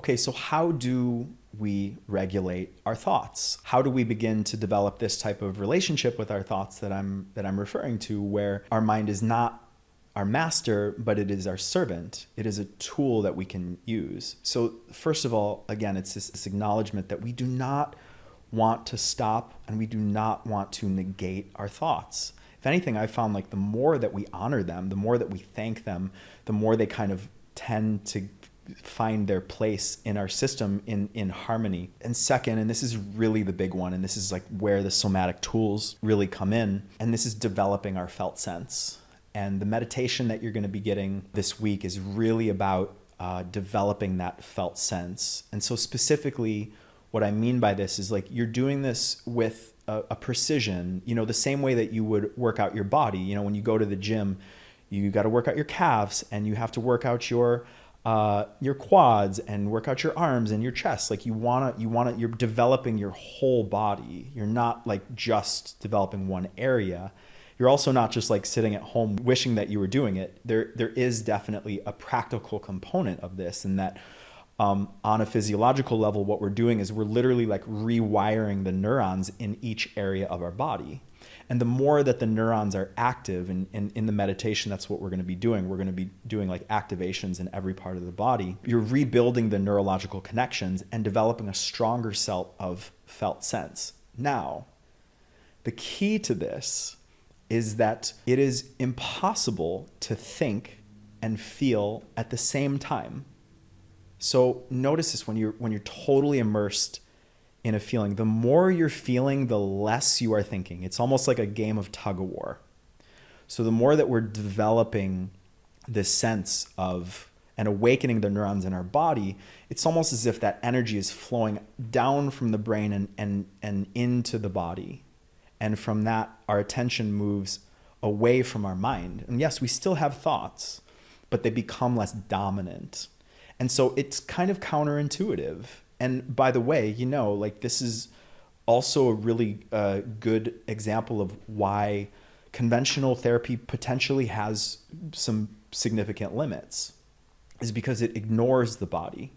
Okay, so how do we regulate our thoughts? How do we begin to develop this type of relationship with our thoughts that I'm referring to, where our mind is not our master, but it is our servant? It is a tool that we can use. So first of all, again, it's this acknowledgement that we do not want to stop and we do not want to negate our thoughts. If anything, I found like the more that we honor them, the more that we thank them, the more they kind of tend to find their place in our system in harmony. And second, and this is really the big one, and this is like where the somatic tools really come in, and this is developing our felt sense. And the meditation that you're going to be getting this week is really about developing that felt sense. And so specifically, what I mean by this is like you're doing this with a precision, the same way that you would work out your body. When you go to the gym, you got to work out your calves and you have to work out your quads and work out your arms and your chest. Like you're developing your whole body. You're not like just developing one area. You're also not just like sitting at home wishing that you were doing it. There is definitely a practical component of this, and that on a physiological level, what we're doing is we're literally like rewiring the neurons in each area of our body. And the more that the neurons are active, and in the meditation, that's what we're going to be doing. We're going to be doing like activations in every part of the body. You're rebuilding the neurological connections and developing a stronger set of felt sense. Now, the key to this is that it is impossible to think and feel at the same time. So notice this when you're totally immersed in a feeling. The more you're feeling, the less you are thinking. It's almost like a game of tug of war. So the more that we're developing this sense of and awakening the neurons in our body, it's almost as if that energy is flowing down from the brain and into the body. And from that, our attention moves away from our mind. And yes, we still have thoughts, but they become less dominant. And so it's kind of counterintuitive. And by the way, like this is also a really good example of why conventional therapy potentially has some significant limits, is because it ignores the body.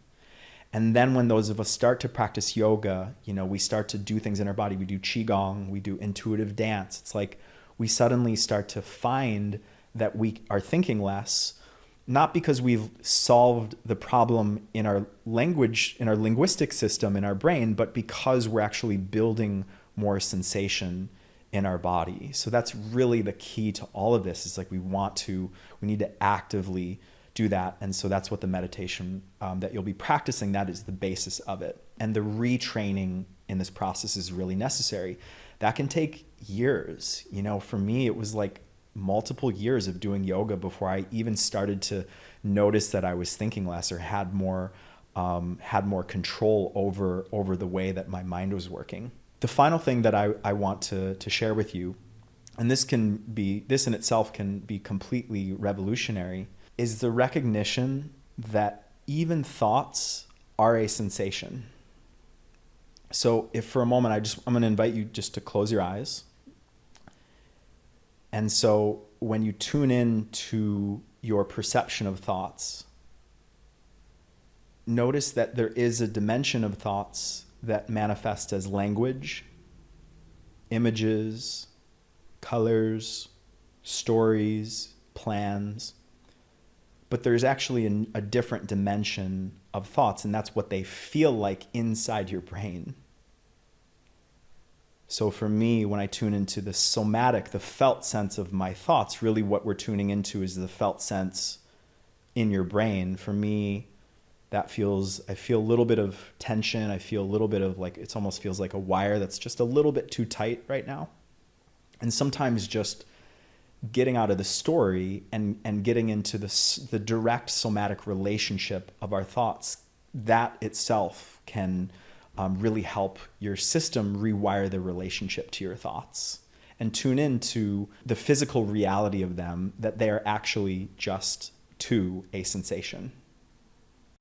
And then when those of us start to practice yoga, we start to do things in our body. We do qigong, we do intuitive dance. It's like we suddenly start to find that we are thinking less, not because we've solved the problem in our language, in our linguistic system, in our brain, but because we're actually building more sensation in our body. So that's really the key to all of this, is like we need to actively do that. And so that's what the meditation that you'll be practicing, that is the basis of it. And the retraining in this process is really necessary. That can take years. For me, it was like multiple years of doing yoga before I even started to notice that I was thinking less or had more control over the way that my mind was working. The final thing that I want to share with you, and this in itself can be completely revolutionary, is the recognition that even thoughts are a sensation. So if for a moment, I'm going to invite you just to close your eyes. And so when you tune in to your perception of thoughts, notice that there is a dimension of thoughts that manifest as language, images, colors, stories, plans. But there's actually a different dimension of thoughts, and that's what they feel like inside your brain. So for me, when I tune into the somatic, the felt sense of my thoughts, really what we're tuning into is the felt sense in your brain. For me, I feel a little bit of tension. I feel a little bit of like, it almost feels like a wire that's just a little bit too tight right now. And sometimes just getting out of the story and getting into the direct somatic relationship of our thoughts, that itself can really help your system rewire the relationship to your thoughts and tune into the physical reality of them, that they are actually just a sensation.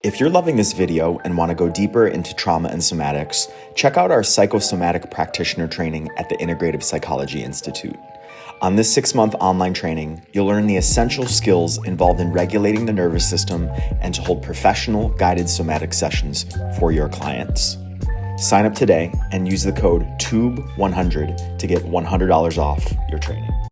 If you're loving this video and want to go deeper into trauma and somatics, check out our Psychosomatic Practitioner training at the Integrative Psychology Institute. On this 6-month online training, you'll learn the essential skills involved in regulating the nervous system and to hold professional guided somatic sessions for your clients. Sign up today and use the code TUBE100 to get $100 off your training.